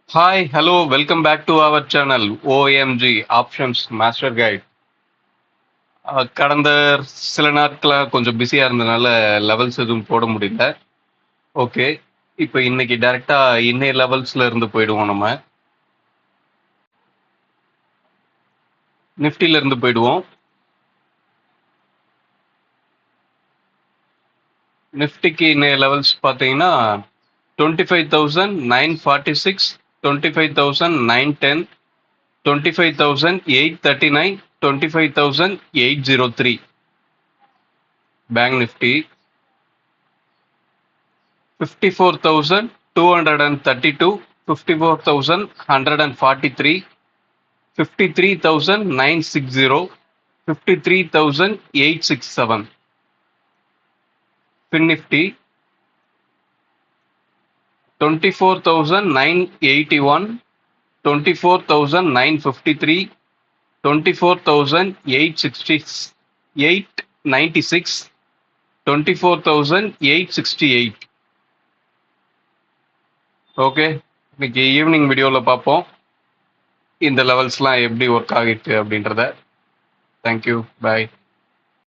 Hi, hello, welcome back to our channel OMG Options Master Guide. கடந்த சில நாட்களா கொஞ்சம் பிஸியா இருந்தனால லெவல்ஸ் எதுவும் போட முடியல. ஓகே, இப்போ இன்னைக்கு டைரக்டா இன்னைய லெவல்ஸ்ல இருந்து போயிடுவோம் நம்ம. நிஃப்டில இருந்து போயிடுவோம். நிஃப்டிக்கு இன்னைய லெவல்ஸ் பார்த்தீங்கன்னா 25,946, 25,910, 25,839, 25,803. Bank Nifty 54,232, 54,143, 53,960, 53,867. Fin Nifty 24,981, 24,953, 24,896, 24,868. Okay, இன்னைக்கு ஈவினிங் வீடியோவில் பார்ப்போம் இந்த லெவல்ஸ்லாம் எப்படி ஒர்க் ஆகிட்டு அப்படின்றத. தேங்க்யூ, பாய்.